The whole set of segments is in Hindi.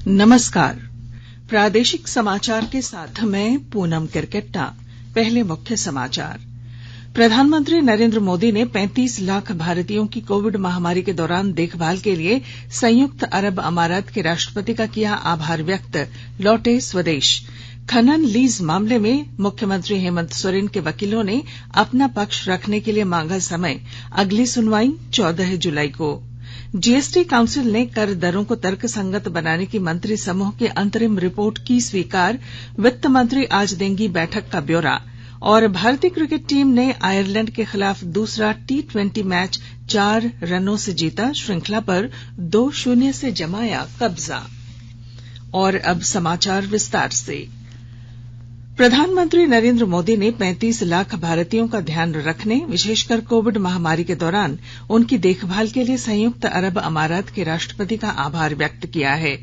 नमस्कार। प्रादेशिक समाचार के साथ मैं पूनम किरकेट्टा। पहले मुख्य समाचार। प्रधानमंत्री नरेंद्र मोदी ने 35 लाख भारतीयों की कोविड महामारी के दौरान देखभाल के लिए संयुक्त अरब अमारात के राष्ट्रपति का किया आभार व्यक्त, लौटे स्वदेश। खनन लीज मामले में मुख्यमंत्री हेमंत सोरेन के वकीलों ने अपना पक्ष रखने के लिए मांगा समय, अगली सुनवाई 14 जुलाई को। जीएसटी काउंसिल ने कर दरों को तर्कसंगत बनाने की मंत्री समूह की अंतरिम रिपोर्ट की स्वीकार, वित्त मंत्री आज देंगी बैठक का ब्यौरा। और भारतीय क्रिकेट टीम ने आयरलैंड के खिलाफ दूसरा T20 मैच 4 रनों से जीता, श्रृंखला पर 2-0 से जमाया कब्जा। और अब समाचार विस्तार से। प्रधानमंत्री नरेंद्र मोदी ने 35 लाख भारतीयों का ध्यान रखने, विशेषकर कोविड महामारी के दौरान उनकी देखभाल के लिए संयुक्त अरब अमारात के राष्ट्रपति का आभार व्यक्त किया है।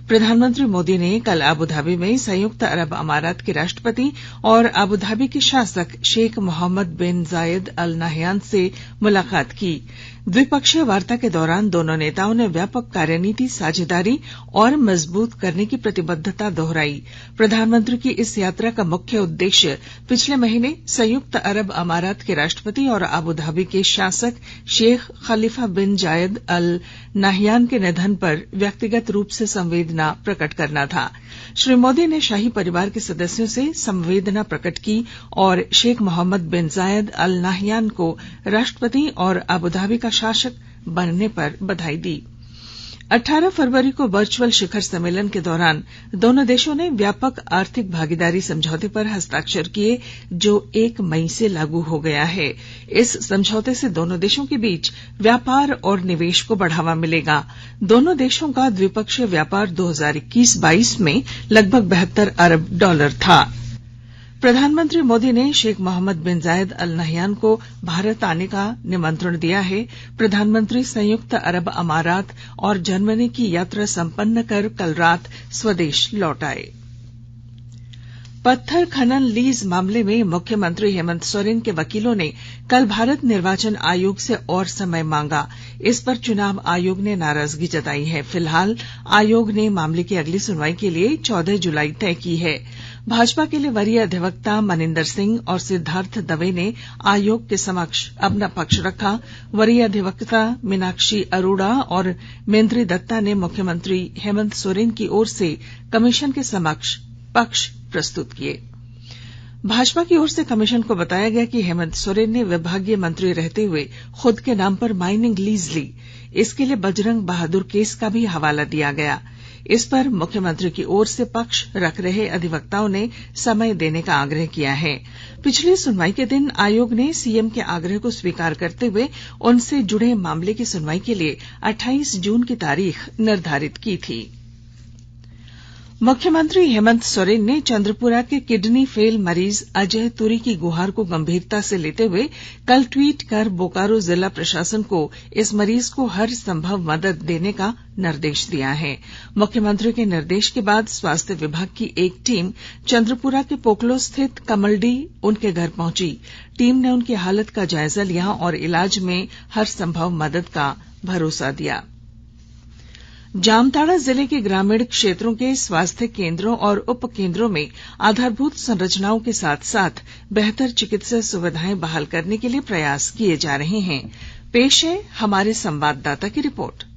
प्रधानमंत्री मोदी ने कल अबुधाबी में संयुक्त अरब अमारात के राष्ट्रपति और अबुधाबी के शासक शेख मोहम्मद बिन जायद अल नाहयान से मुलाकात की। द्विपक्षीय वार्ता के दौरान दोनों नेताओं ने व्यापक कार्यनीति साझेदारी और मजबूत करने की प्रतिबद्धता दोहराई। प्रधानमंत्री की इस यात्रा का मुख्य उद्देश्य पिछले महीने संयुक्त अरब अमारात के राष्ट्रपति और अबुधाबी के शासक शेख खलीफा बिन जायद अल नाहयान के निधन पर व्यक्तिगत रूप से संवेदना प्रकट करना था। श्री मोदी ने शाही परिवार के सदस्यों से संवेदना प्रकट की और शेख मोहम्मद बिन जायद अल नाहयान को राष्ट्रपति और अबुधाबी का शासक बनने पर बधाई दी। 18 फरवरी को वर्चुअल शिखर सम्मेलन के दौरान दोनों देशों ने व्यापक आर्थिक भागीदारी समझौते पर हस्ताक्षर किए, जो 1 मई से लागू हो गया है। इस समझौते से दोनों देशों के बीच व्यापार और निवेश को बढ़ावा मिलेगा। दोनों देशों का द्विपक्षीय व्यापार 2021-22 में लगभग $72 अरब था। प्रधानमंत्री मोदी ने शेख मोहम्मद बिन जायद अल नाहयान को भारत आने का निमंत्रण दिया है। प्रधानमंत्री संयुक्त अरब अमारात और जर्मनी की यात्रा संपन्न कर कल रात स्वदेश लौट आए। पत्थर खनन लीज मामले में मुख्यमंत्री हेमंत सोरेन के वकीलों ने कल भारत निर्वाचन आयोग से और समय मांगा। इस पर चुनाव आयोग ने नाराजगी जताई है। फिलहाल आयोग ने मामले की अगली सुनवाई के लिए 14 जुलाई तय की है। भाजपा के लिए वरीय अधिवक्ता मनिंदर सिंह और सिद्धार्थ दवे ने आयोग के समक्ष अपना पक्ष रखा। वरीय अधिवक्ता मीनाक्षी अरोड़ा और मेंद्री दत्ता ने मुख्यमंत्री हेमंत सोरेन की ओर से कमीशन के समक्ष पक्ष प्रस्तुत किए। भाजपा की ओर से कमीशन को बताया गया कि हेमंत सोरेन ने विभागीय मंत्री रहते हुए खुद के नाम पर माइनिंग लीज ली। इसके लिए बजरंग बहादुर केस का भी हवाला दिया गया। इस पर मुख्यमंत्री की ओर से पक्ष रख रहे अधिवक्ताओं ने समय देने का आग्रह किया है। पिछली सुनवाई के दिन आयोग ने सीएम के आग्रह को स्वीकार करते हुए उनसे जुड़े मामले की सुनवाई के लिए 28 जून की तारीख निर्धारित की थी। मुख्यमंत्री हेमंत सोरेन ने चंद्रपुरा के किडनी फेल मरीज अजय तुरी की गुहार को गंभीरता से लेते हुए कल ट्वीट कर बोकारो जिला प्रशासन को इस मरीज को हर संभव मदद देने का निर्देश दिया है। मुख्यमंत्री के निर्देश के बाद स्वास्थ्य विभाग की एक टीम चंद्रपुरा के पोकलो स्थित कमलडी उनके घर पहुंची। टीम ने उनकी हालत का जायजा लिया और इलाज में हर संभव मदद का भरोसा दिया। जामताड़ा जिले के ग्रामीण क्षेत्रों के स्वास्थ्य केंद्रों और उप केंद्रों में आधारभूत संरचनाओं के साथ साथ बेहतर चिकित्सा सुविधाएं बहाल करने के लिए प्रयास किए जा रहे हैं। पेश है हमारे संवाददाता की रिपोर्ट।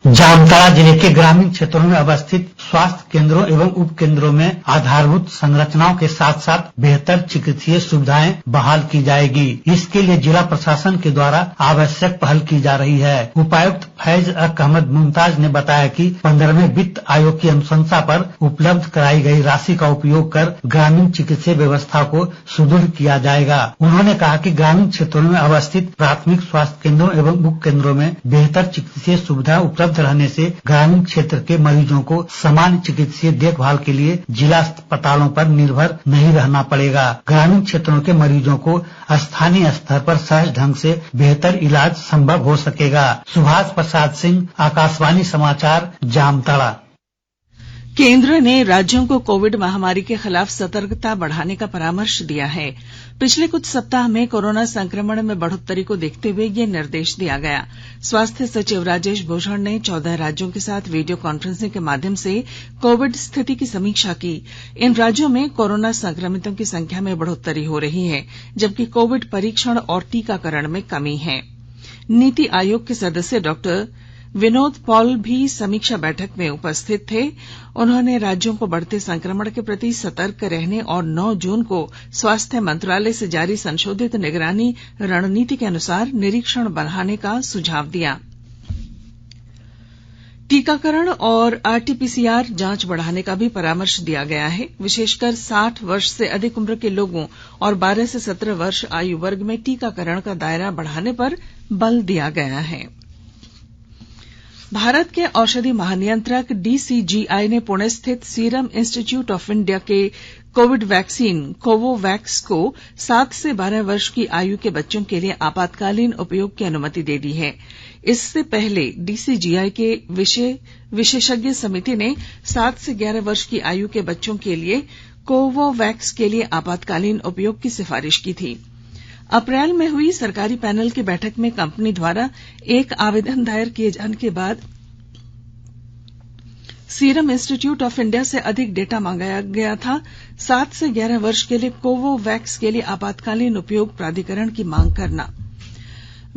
जामताड़ा जिले के ग्रामीण क्षेत्रों में अवस्थित स्वास्थ्य केंद्रों एवं उप केंद्रों में आधारभूत संरचनाओं के साथ साथ बेहतर चिकित्सीय सुविधाएं बहाल की जाएगी। इसके लिए जिला प्रशासन के द्वारा आवश्यक पहल की जा रही है। उपायुक्त फैज अहमद मुमताज ने बताया कि 15वें वित्त आयोग की अनुशंसा पर उपलब्ध कराई गई राशि का उपयोग कर ग्रामीण चिकित्सीय व्यवस्था को सुदृढ़ किया जाएगा। उन्होंने कहा कि ग्रामीण क्षेत्रों में अवस्थित प्राथमिक स्वास्थ्य केंद्रों एवं उप केंद्रों में बेहतर चिकित्सीय सुविधा उपलब्ध रहने से ग्रामीण क्षेत्र के मरीजों को सामान्य चिकित्सीय देखभाल के लिए जिला अस्पतालों पर निर्भर नहीं रहना पड़ेगा। ग्रामीण क्षेत्रों के मरीजों को स्थानीय स्तर पर सहज ढंग से बेहतर इलाज संभव हो सकेगा। सुभाष प्रसाद सिंह, आकाशवाणी समाचार, जामताड़ा। केंद्र ने राज्यों को कोविड महामारी के खिलाफ सतर्कता बढ़ाने का परामर्श दिया है। पिछले कुछ सप्ताह में कोरोना संक्रमण में बढ़ोत्तरी को देखते हुए यह निर्देश दिया गया। स्वास्थ्य सचिव राजेश भूषण ने 14 राज्यों के साथ वीडियो कॉन्फ्रेंसिंग के माध्यम से कोविड स्थिति की समीक्षा की। इन राज्यों में कोरोना संक्रमितों की संख्या में बढ़ोत्तरी हो रही है, जबकि कोविड परीक्षण और टीकाकरण में कमी है। नीति आयोग के सदस्य डॉक्टर विनोद पॉल भी समीक्षा बैठक में उपस्थित थे। उन्होंने राज्यों को बढ़ते संक्रमण के प्रति सतर्क रहने और 9 जून को स्वास्थ्य मंत्रालय से जारी संशोधित निगरानी रणनीति के अनुसार निरीक्षण बढ़ाने का सुझाव दिया। टीकाकरण और आरटीपीसीआर जांच बढ़ाने का भी परामर्श दिया गया है। विशेषकर 60 वर्ष से अधिक उम्र के लोगों और 12 से 17 वर्ष आयु वर्ग में टीकाकरण का दायरा बढ़ाने पर बल दिया गया है। भारत के औषधि महानियंत्रक डीसीजीआई ने पुणे स्थित सीरम इंस्टीट्यूट ऑफ इंडिया के कोविड वैक्सीन कोवोवैक्स को 7 से 12 वर्ष की आयु के बच्चों के लिए आपातकालीन उपयोग की अनुमति दे दी है। इससे पहले डीसीजीआई के विशेषज्ञ समिति ने 7 से 11 वर्ष की आयु के बच्चों के लिए कोवोवैक्स के लिए आपातकालीन उपयोग की सिफारिश की थी। अप्रैल में हुई सरकारी पैनल की बैठक में कंपनी द्वारा एक आवेदन दायर किए जाने के बाद सीरम इंस्टीट्यूट ऑफ इंडिया से अधिक डेटा मांगा गया था। 7 से 11 वर्ष के लिए कोवोवैक्स के लिए आपातकालीन उपयोग प्राधिकरण की मांग करना।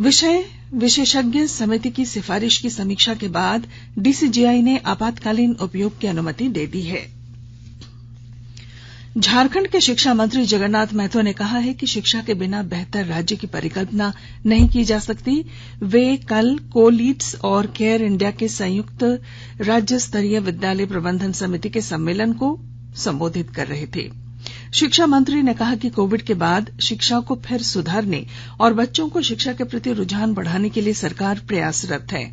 विशेषज्ञ समिति की सिफारिश की समीक्षा के बाद डीसीजीआई ने आपातकालीन उपयोग की अनुमति दे दी है। झारखंड के शिक्षा मंत्री जगन्नाथ महतो ने कहा है कि शिक्षा के बिना बेहतर राज्य की परिकल्पना नहीं की जा सकती। वे कल कोलीड्स और केयर इंडिया के संयुक्त राज्य स्तरीय विद्यालय प्रबंधन समिति के सम्मेलन को संबोधित कर रहे थे। शिक्षा मंत्री ने कहा कि कोविड के बाद शिक्षा को फिर सुधारने और बच्चों को शिक्षा के प्रति रुझान बढ़ाने के लिए सरकार प्रयासरत है।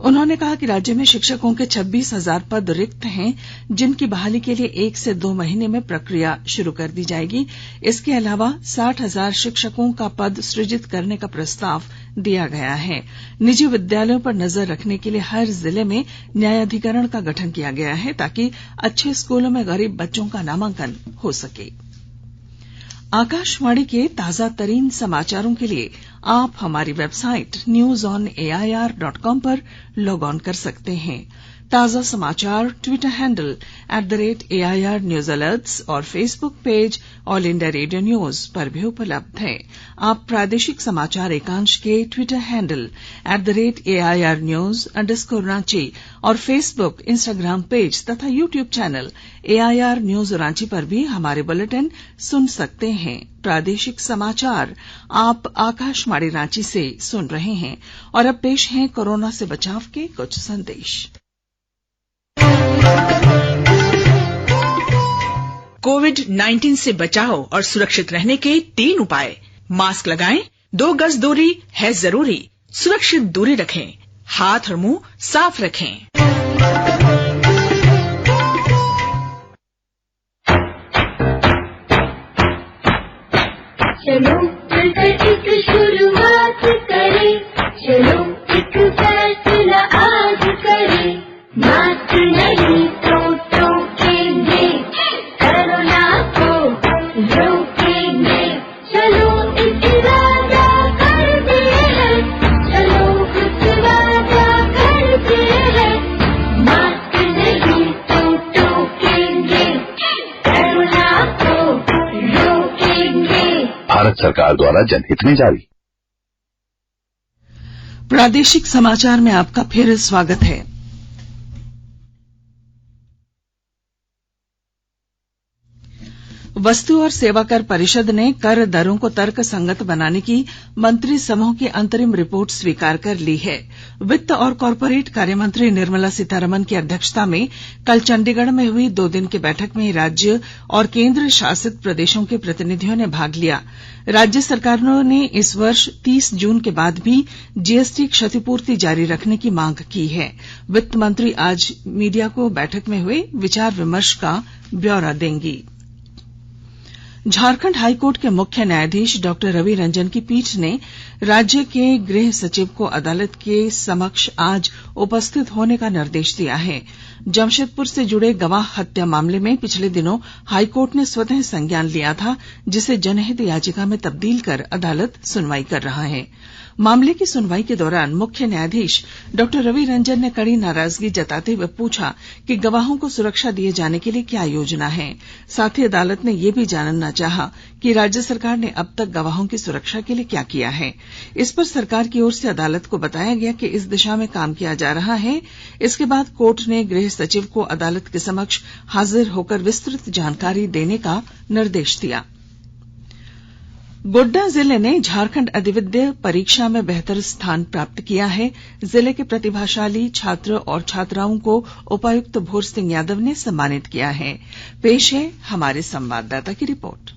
उन्होंने कहा कि राज्य में शिक्षकों के 26,000 पद रिक्त हैं, जिनकी बहाली के लिए 1 से 2 महीने में प्रक्रिया शुरू कर दी जाएगी। इसके अलावा 60,000 शिक्षकों का पद सृजित करने का प्रस्ताव दिया गया है। निजी विद्यालयों पर नजर रखने के लिए हर जिले में न्यायाधिकरण का गठन किया गया है, ताकि अच्छे स्कूलों में गरीब बच्चों का नामांकन हो सके। आकाशवाणी के ताजा तरीन समाचारों के लिए आप हमारी वेबसाइट newsonair.com पर लॉग ऑन कर सकते हैं। ताजा समाचार Twitter handle @AIR News Alerts और Facebook page all India radio news पर भी उपलब्ध है। आप प्रादेशिक समाचार एकांश के ट्विटर हैंडल @AIR News_Ranchi और फेसबुक, इंस्टाग्राम पेज तथा YouTube channel AIR News Ranchi पर भी हमारे बुलेटिन सुन सकते हैं। प्रादेशिक समाचार आप आकाशवाणी रांची से सुन रहे हैं। और अब पेश हैं कोरोना से बचाव के कुछ संदेश। कोविड-19 से बचाव और सुरक्षित रहने के 3 उपाय। मास्क लगाएं, 2 गज दूरी है जरूरी, सुरक्षित दूरी रखें, हाथ और मुंह साफ रखें। चलो मिलकर एक शुरुआत करें, चलो एक फैसला आज करें। मास्क नहीं तो टोकेंगे, कोरोना को रोकेंगे। चलो एक वादा करते हैं, चलो कुछ वादा करते हैं। मास्क नहीं तो टोकेंगे, कोरोना को रोकेंगे। भारत सरकार द्वारा जनहित में जारी। प्रादेशिक समाचार में आपका फिर स्वागत है। वस्तु और सेवा कर परिषद ने कर दरों को तर्कसंगत बनाने की मंत्री समूह की अंतरिम रिपोर्ट स्वीकार कर ली है। वित्त और कॉरपोरेट कार्य मंत्री निर्मला सीतारमण की अध्यक्षता में कल चंडीगढ़ में हुई 2 दिन की बैठक में राज्य और केंद्र शासित प्रदेशों के प्रतिनिधियों ने भाग लिया। राज्य सरकारों ने इस वर्ष 30 जून के बाद भी जीएसटी क्षतिपूर्ति जारी रखने की मांग की है। वित्त मंत्री आज मीडिया को बैठक में हुए विचार विमर्श का ब्यौरा देंगी। झारखंड हाईकोर्ट के मुख्य न्यायाधीश डॉ रवि रंजन की पीठ ने राज्य के गृह सचिव को अदालत के समक्ष आज उपस्थित होने का निर्देश दिया है। जमशेदपुर से जुड़े गवाह हत्या मामले में पिछले दिनों हाईकोर्ट ने स्वतः संज्ञान लिया था, जिसे जनहित याचिका में तब्दील कर अदालत सुनवाई कर रहा है। मामले की सुनवाई के दौरान मुख्य न्यायाधीश डॉ रवि रंजन ने कड़ी नाराजगी जताते हुए पूछा कि गवाहों को सुरक्षा दिए जाने के लिए क्या योजना है। साथ ही अदालत ने यह भी जानना चाहा कि राज्य सरकार ने अब तक गवाहों की सुरक्षा के लिए क्या किया है। इस पर सरकार की ओर से अदालत को बताया गया कि इस दिशा में काम किया जा रहा है। इसके बाद कोर्ट ने गृह सचिव को अदालत के समक्ष हाजिर होकर विस्तृत जानकारी देने का निर्देश दिया। गोड्डा जिले ने झारखंड अधिविद्य परीक्षा में बेहतर स्थान प्राप्त किया है। जिले के प्रतिभाशाली छात्र और छात्राओं को उपायुक्त भोर सिंह यादव ने सम्मानित किया है। पेश है हमारे संवाददाता की रिपोर्ट।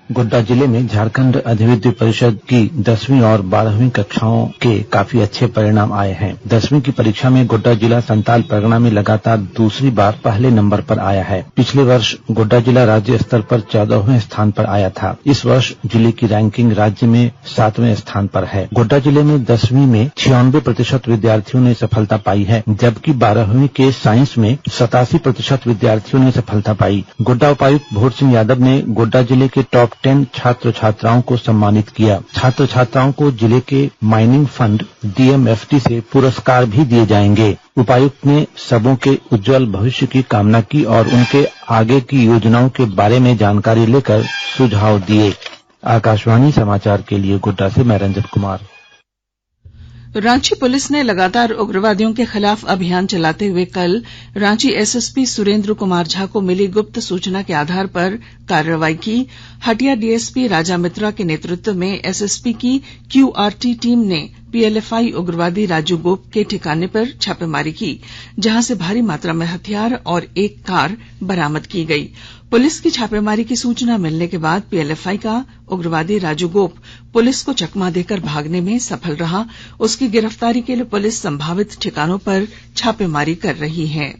गोड्डा जिले में झारखंड अधिविद्य परिषद की 10वीं और 12वीं कक्षाओं के काफी अच्छे परिणाम आए हैं। 10वीं की परीक्षा में गोड्डा जिला संताल परगना में लगातार दूसरी बार पहले नंबर पर आया है। पिछले वर्ष गोड्डा जिला राज्य स्तर पर 14वें स्थान पर आया था। इस वर्ष जिले की रैंकिंग राज्य में 7वें स्थान पर है। गोड्डा जिले में 10वीं में 96% विद्यार्थियों ने सफलता पाई है, जबकि 12वीं के साइंस में 87% विद्यार्थियों ने सफलता पाई। गोड्डा उपायुक्त भोर सिंह यादव ने गोड्डा जिले के टॉप 10 छात्र छात्राओं को सम्मानित किया। छात्र छात्राओं को जिले के माइनिंग फंड DMFT से पुरस्कार भी दिए जाएंगे। उपायुक्त ने सबों के उज्जवल भविष्य की कामना की और उनके आगे की योजनाओं के बारे में जानकारी लेकर सुझाव दिए। आकाशवाणी समाचार के लिए गोड्डा से मैं रंजन कुमार। रांची पुलिस ने लगातार उग्रवादियों के खिलाफ अभियान चलाते हुए कल रांची SSP सुरेंद्र कुमार झा को मिली गुप्त सूचना के आधार पर कार्रवाई की। हटिया DSP राजा मित्रा के नेतृत्व में SSP की QRT टीम ने PLFI उग्रवादी राजू गोप के ठिकाने पर छापेमारी की, जहां से भारी मात्रा में हथियार और एक कार बरामद की गई। पुलिस की छापेमारी की सूचना मिलने के बाद PLFI का उग्रवादी राजू गोप पुलिस को चकमा देकर भागने में सफल रहा। उसकी गिरफ्तारी के लिए पुलिस संभावित ठिकानों पर छापेमारी कर रही है।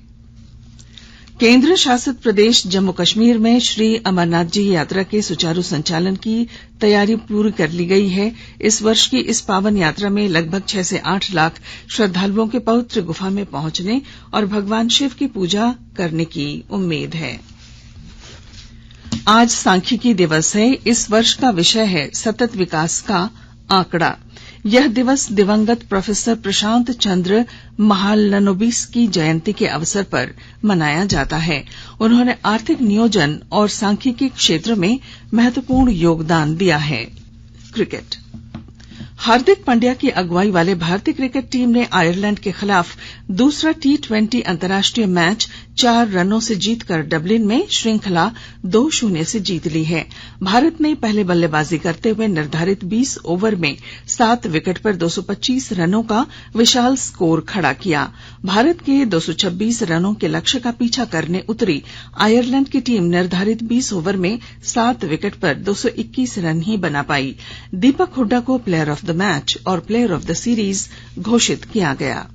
केंद्र शासित प्रदेश जम्मू कश्मीर में श्री अमरनाथ जी यात्रा के सुचारू संचालन की तैयारी पूरी कर ली गई है। इस वर्ष की इस पावन यात्रा में लगभग 6 से 8 लाख श्रद्धालुओं के पवित्र गुफा में पहुंचने और भगवान शिव की पूजा करने की उम्मीद है। आज सांख्यिकी दिवस है। इस वर्ष का विषय है सतत विकास का आंकड़ा। यह दिवस दिवंगत प्रोफेसर प्रशांत चंद्र महालनोबिस की जयंती के अवसर पर मनाया जाता है। उन्होंने आर्थिक नियोजन और सांख्यिकी क्षेत्र में महत्वपूर्ण योगदान दिया है। क्रिकेट। हार्दिक पांड्या की अगुवाई वाले भारतीय क्रिकेट टीम ने आयरलैंड के खिलाफ दूसरा T20 अंतर्राष्ट्रीय मैच 4 रनों से जीतकर डबलिन में श्रृंखला 2-0 से जीत ली है। भारत ने पहले बल्लेबाजी करते हुए निर्धारित 20 ओवर में 7 विकेट पर 225 रनों का विशाल स्कोर खड़ा किया। भारत के 226 रनों के लक्ष्य का पीछा करने उतरी आयरलैंड की टीम निर्धारित 20 ओवर में 7 विकेट पर 221 रन ही बना पाई। दीपक हुड्डा को प्लेयर ऑफ द मैच और प्लेयर ऑफ द सीरीज घोषित किया गया।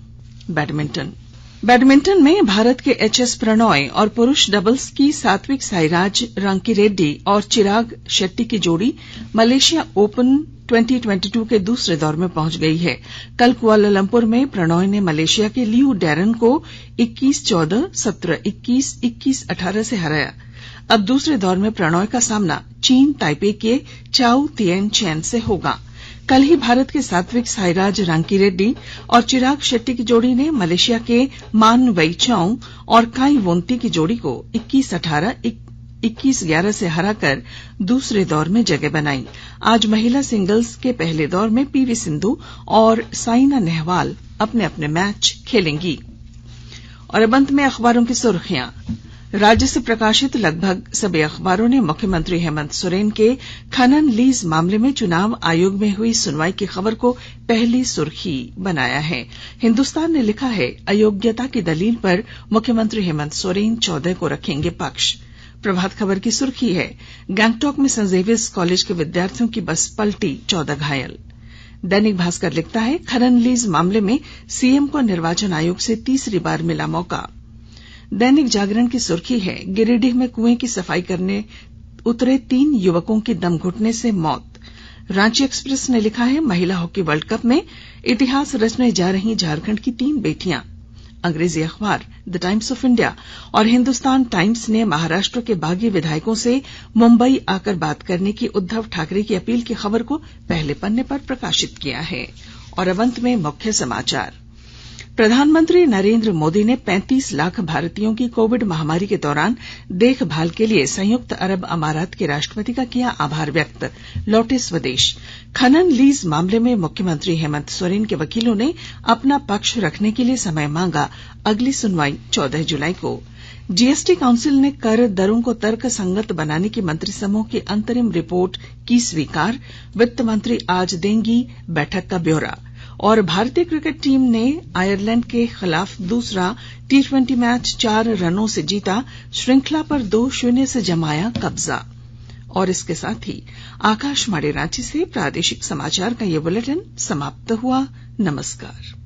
बैडमिंटन में भारत के HS प्रणॉय और पुरुष डबल्स की सात्विक साईराज रांकीरेड्डी और चिराग शेट्टी की जोड़ी मलेशिया ओपन 2022 के दूसरे दौर में पहुंच गई है। कल कुआलालंपुर में प्रणॉय ने मलेशिया के लियू डैरन को 21-14, 17-21, 21-18 से हराया। अब दूसरे दौर में प्रणॉय का सामना चीन ताइपे के चाउ तिएन चेन से होगा। कल ही भारत के सात्विक साईराज रांकीरेड्डी और चिराग शेट्टी की जोड़ी ने मलेशिया के मान वेईचाओ और काई वोंती की जोड़ी को 21-18, 21-11 से हराकर दूसरे दौर में जगह बनाई। आज महिला सिंगल्स के पहले दौर में PV सिंधु और साइना नेहवाल अपने अपने मैच खेलेंगी। और अब अंत में अखबारों की सुर्खियां। राज्य से प्रकाशित लगभग सभी अखबारों ने मुख्यमंत्री हेमंत सोरेन के खनन लीज मामले में चुनाव आयोग में हुई सुनवाई की खबर को पहली सुर्खी बनाया है। हिन्दुस्तान ने लिखा है अयोग्यता की दलील पर मुख्यमंत्री हेमंत सोरेन 14 को रखेंगे पक्ष। प्रभात खबर की सुर्खी है गैंगटॉक में सेंट जेवियर्स कॉलेज के विद्यार्थियों की बस पलटी, 14 घायल। दैनिक भास्कर लिखता है खनन लीज मामले में सीएम को निर्वाचन आयोग से तीसरी बार मिला मौका। दैनिक जागरण की सुर्खी है गिरिडीह में कुएं की सफाई करने उतरे 3 युवकों की दम घुटने से मौत। रांची एक्सप्रेस ने लिखा है महिला हॉकी वर्ल्ड कप में इतिहास रचने जा रही झारखंड की 3 बेटियां। अंग्रेजी अखबार द टाइम्स ऑफ इंडिया और हिंदुस्तान टाइम्स ने महाराष्ट्र के बागी विधायकों से मुंबई आकर बात करने की उद्धव ठाकरे की अपील की खबर को पहले पन्ने पर प्रकाशित किया है। और अब अंत में मुख्य समाचार। प्रधानमंत्री नरेंद्र मोदी ने 35 लाख भारतीयों की कोविड महामारी के दौरान देखभाल के लिए संयुक्त अरब अमारात के राष्ट्रपति का किया आभार व्यक्त, लौटे स्वदेश। खनन लीज मामले में मुख्यमंत्री हेमंत सोरेन के वकीलों ने अपना पक्ष रखने के लिए समय मांगा, अगली सुनवाई 14 जुलाई को। जीएसटी काउंसिल ने कर दरों को तर्क संगत बनाने की मंत्रिसमूह की अंतरिम रिपोर्ट की स्वीकार, वित्त मंत्री आज देंगी बैठक का ब्यौरा। और भारतीय क्रिकेट टीम ने आयरलैंड के खिलाफ दूसरा T20 मैच 4 रनों से जीता, श्रृंखला पर 2-0 से जमाया कब्जा। और इसके साथ ही आकाशवाणी रांची से प्रादेशिक समाचार का ये बुलेटिन समाप्त हुआ। नमस्कार।